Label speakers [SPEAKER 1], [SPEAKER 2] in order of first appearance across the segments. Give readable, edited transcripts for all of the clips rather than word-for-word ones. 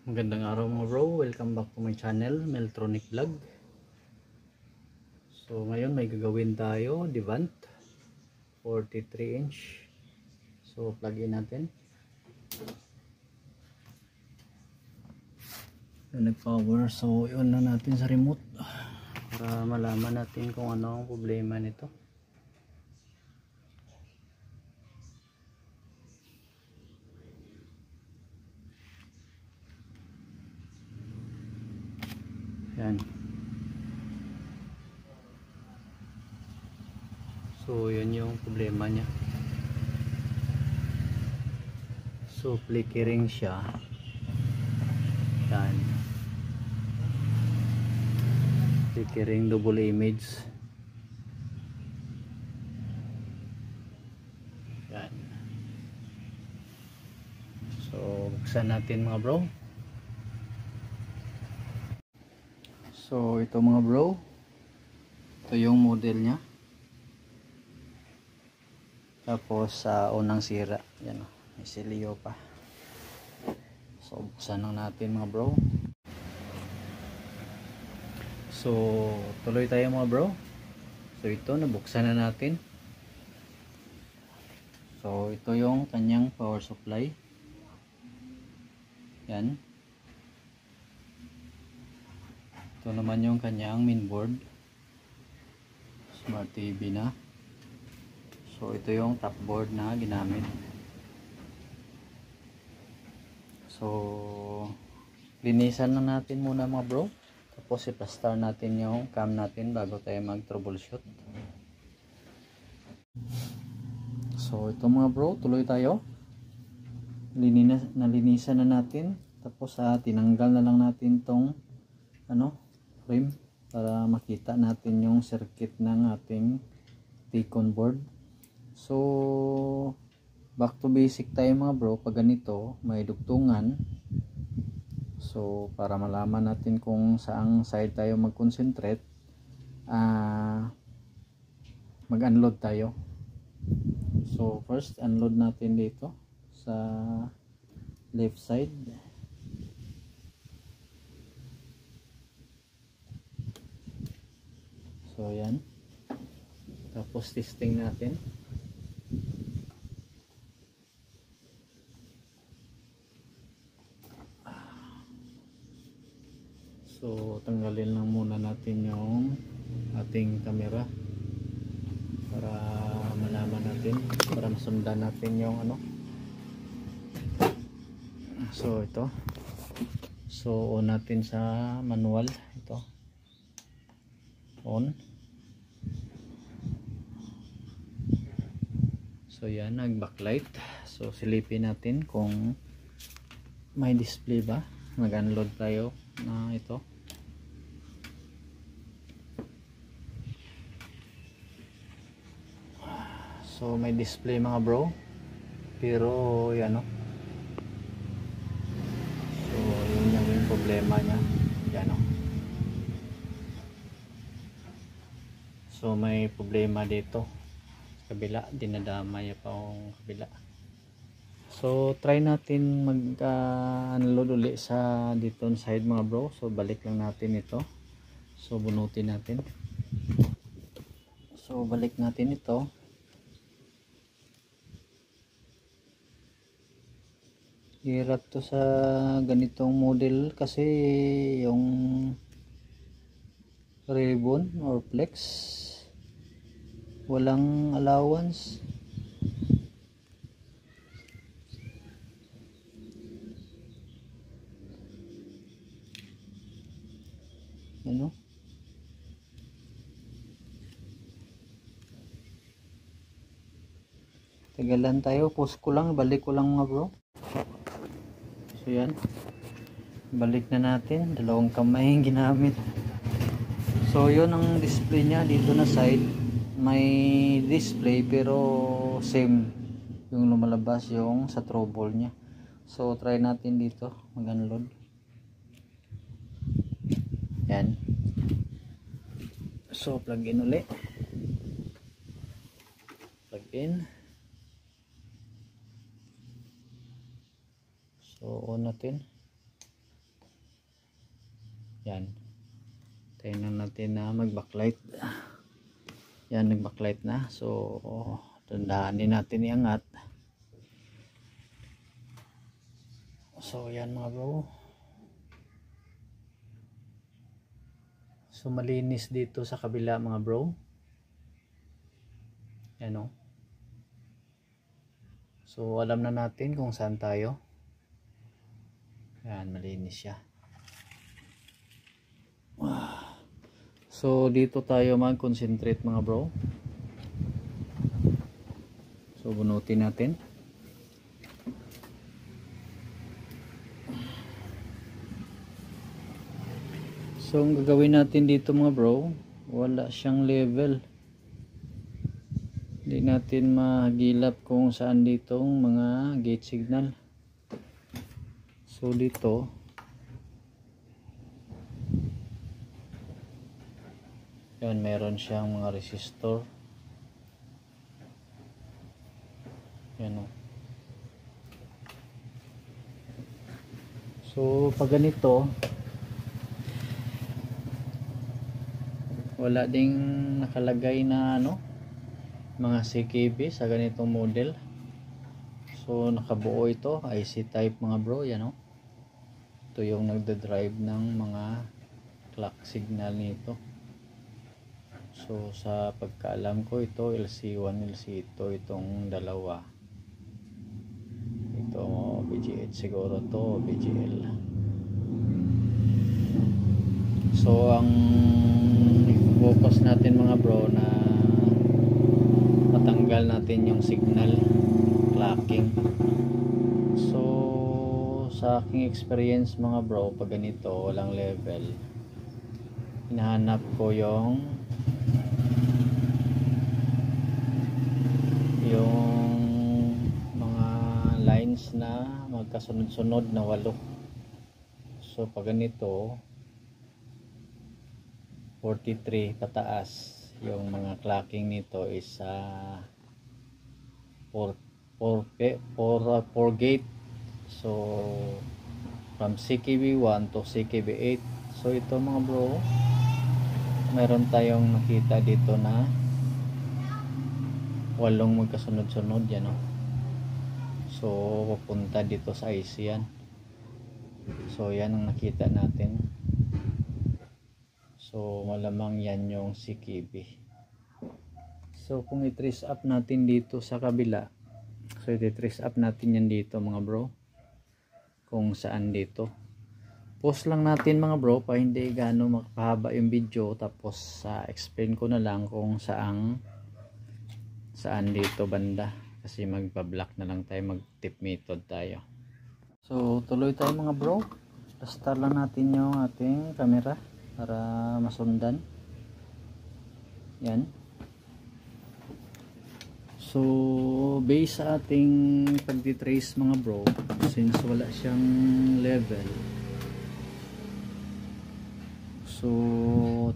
[SPEAKER 1] Magandang araw mga bro, welcome back to my channel, Meltronic Vlog. So ngayon may gagawin tayo, Devant 43 inch. So plug in natin. Nag-power, so yun na natin sa remote para malaman natin kung ano ang problema nito. Yan. So yun yung problema niya. So flickering siya. Yan. Flickering double image. Yan. So buksan natin mga bro. So ito mga bro, ito yung model nya. Tapos sa unang sira, yan o, may silyo pa. So buksan lang natin mga bro. So tuloy tayo mga bro. So ito, nabuksan na natin. So ito yung kanyang power supply. Yan. Ito naman yung kanyang mainboard. Smart TV na. So ito yung top board na ginamit. So linisan lang natin muna mga bro. Tapos i-plaster natin yung cam natin bago tayo mag troubleshoot. So ito mga bro, tuloy tayo. Nalinisan na natin. Tapos tinanggal na lang natin tong frame para makita natin yung circuit ng ating T-con board. So back to basic tayo mga bro. Pag ganito may dugtungan, so para malaman natin kung saang side tayo mag-concentrate, mag-unload tayo. So first unload natin dito sa left side. So yan. Tapos testing natin. So tanggalin lang muna natin yung ating camera para malaman natin, para masundan natin yung So ito. So on natin sa manual. Ito. On. So yan, nag-backlight. So silipin natin kung may display ba. Mag-unload tayo na ito. So may display mga bro. Pero yan So yun yung problema niya. Yan So may problema dito. Kabila, dinadamay pa ang kabila. So try natin mag-unload uli sa dito side mga bro. So balik lang natin ito. So bunutin natin. So balik natin ito. Hirap to sa ganitong model kasi yung ribbon or flex walang allowance. Tagalan tayo, post ko lang, balik ko lang mga bro. So yan, balik na natin, dalawang kamay yung ginamit. So yun ang display nya dito na side, may display pero same yung lumalabas yung sa trouble nya. So try natin dito mag-unload. Yan. So plug in uli. Plug in. So on natin. Yan. Tingnan natin na mag-backlight. Yan, nag-backlight na. So, tandaanin natin iangat. So, yan mga bro. So, malinis dito sa kabila mga bro. Yan o. So, alam na natin kung saan tayo. Yan, malinis siya. So, dito tayo mag-concentrate mga bro. So, bunutin natin. So, ang gagawin natin dito mga bro, wala siyang level. Hindi natin mahagilap kung saan ditong mga gate signal. So, dito yan, meron siyang mga resistor. Yan o. So, pag ganito, wala ding nakalagay na mga CKB sa ganitong model. So, nakabuo ito, IC type mga bro. Yan o. Ito yung nagda-drive ng mga clock signal nito. So, sa pagkaalam ko, ito LC1, LC2, itong dalawa. Ito, BGH siguro to, BGL. So, ang focus natin mga bro na matanggal natin yung signal clocking. So, sa aking experience mga bro, pag ganito, walang level, hinahanap ko yung mga lines na magkasunod-sunod na 8. So pag ganito 43 pataas, yung mga clocking nito is 4 gate. So from CKB1 to CKB8. So ito mga bro, meron tayong nakita dito na 8 magkasunod-sunod yan o. So pupunta dito sa IC yan. So yan ang nakita natin. So malamang yan yung CKB. So kung i-trace up natin dito sa kabila, so i-trace up natin yan dito mga bro, kung saan dito. Pause lang natin mga bro pa hindi gaano makahaba yung video, tapos explain ko na lang kung saan dito banda, kasi magpa-block na lang tayo, mag-tip method tayo. So tuloy tayo mga bro. Start lang natin yung ating camera para masundan. Yan. So base sa ating pagtitrace mga bro, since wala siyang level, so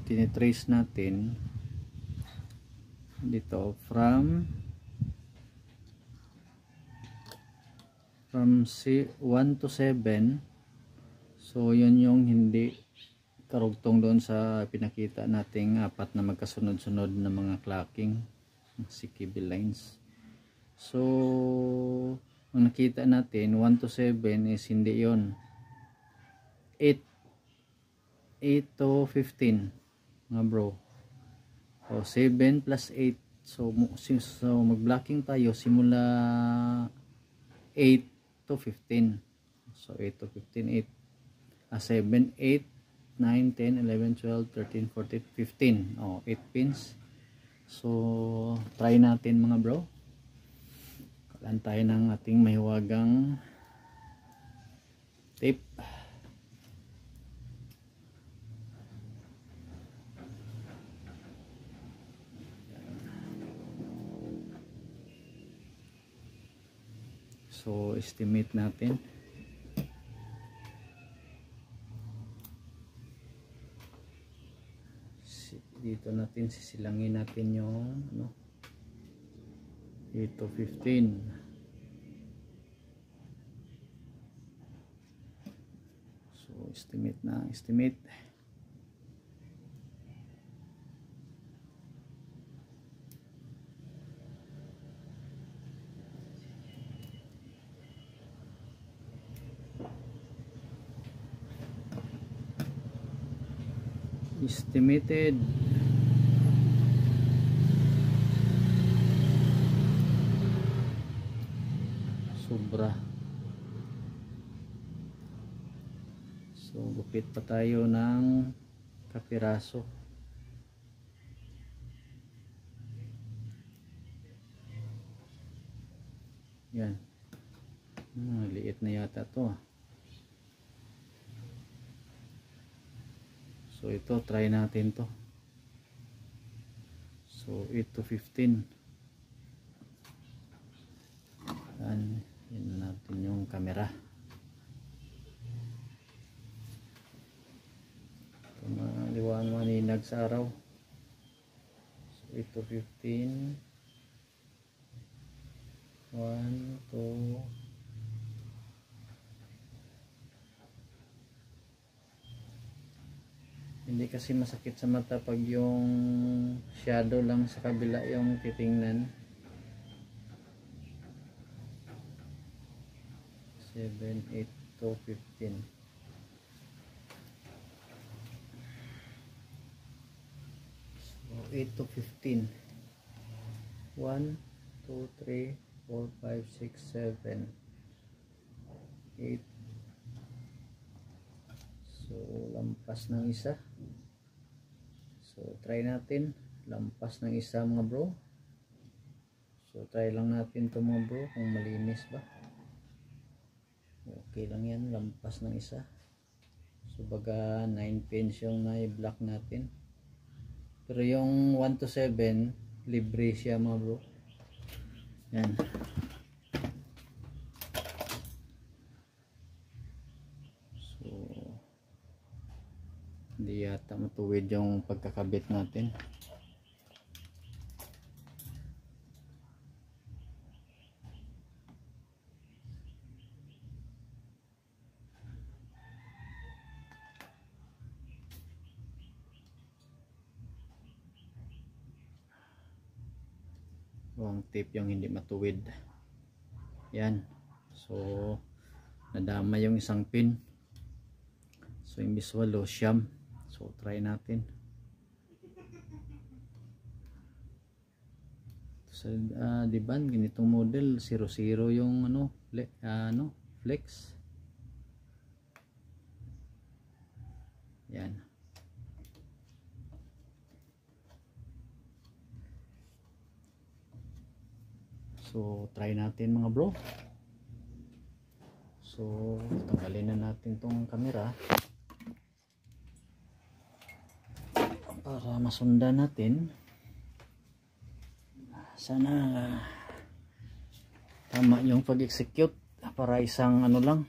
[SPEAKER 1] tinitrace natin dito from C1 to 7. So yun yung hindi karugtong doon sa pinakita nating 4 na magkasunod-sunod na mga clocking CKB lines. So ang nakita natin 1 to 7 is hindi yon, 8 to 15 mga bro. So 7 plus 8, so mag-blocking tayo simula 8 to 15. So 8 to 15, 7, 8, 9, 10, 11, 12, 13, 14, 15. 8 pins. So try natin mga bro. Kalaan tayo ng ating mahiwagang tape. So estimate natin. Dito natin sisilangin natin yung dito 15. So estimate. estimated sobra. So gupit pa tayo ng kapiraso. Yan. Liit na yata to. So ito, try natin to. So 8 to 15. Yan natin yung camera. Ito, maliwanag maninag sa araw. So 8 to 15. 1, 2, hindi kasi masakit sa mata pag yung shadow lang sa kabila yung titingnan. 7, 8 to 15. So 8 to 15. 1, 2, 3, 4, 5, 6, 7, 8. So lampas ng isa. So try natin lampas ng isa mga bro. So try lang natin to mga bro kung malinis ba. Okay lang yan, lampas ng isa. So baga 9 pins yung na-block natin. Pero yung 1 to 7 libre siya mga bro. Yan. So hindi yata matuwid yung pagkakabit natin. Ang tape yung hindi matuwid. Yan. So nadama yung isang pin. So imbis 8, siyam. So try natin. Sa diban ganitong model 00 yung flex. Yan. So try natin mga bro. So tanggalin na natin tong camera para masundan natin. Sana tama yung pag-execute para isang lang.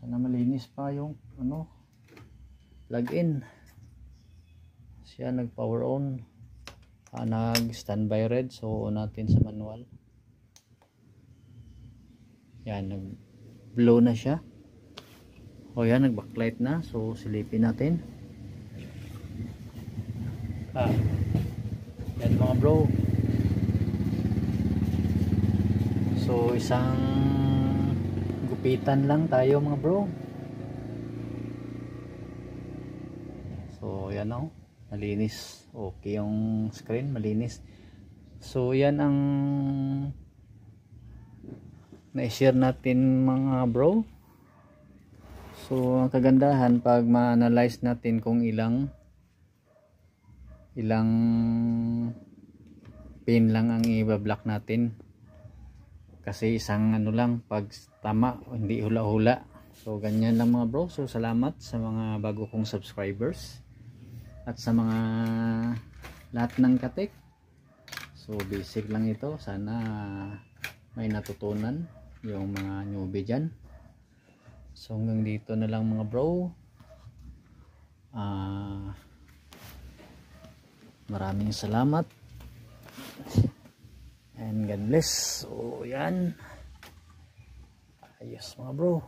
[SPEAKER 1] Sana malinis pa yung plug-in. Siya nag power on. Nag standby red, so natin sa manual. Yan, nag blow na siya. O yan, nag backlight na, so silipin natin. Yan mga bro. So isang gupitan lang tayo mga bro. So yan o, malinis. Okay yung screen, malinis. So yan ang na-share natin mga bro. So ang kagandahan pag ma-analyze natin kung ilang pin lang ang i-block natin. Kasi isang lang pag tama, hindi hula-hula. So ganyan lang mga bro. So salamat sa mga bago kong subscribers at sa mga lahat ng katek. So basic lang ito, sana may natutunan yung mga newbie dyan. So hanggang dito na lang mga bro. Maraming salamat and God bless. So yan, ayos mga bro.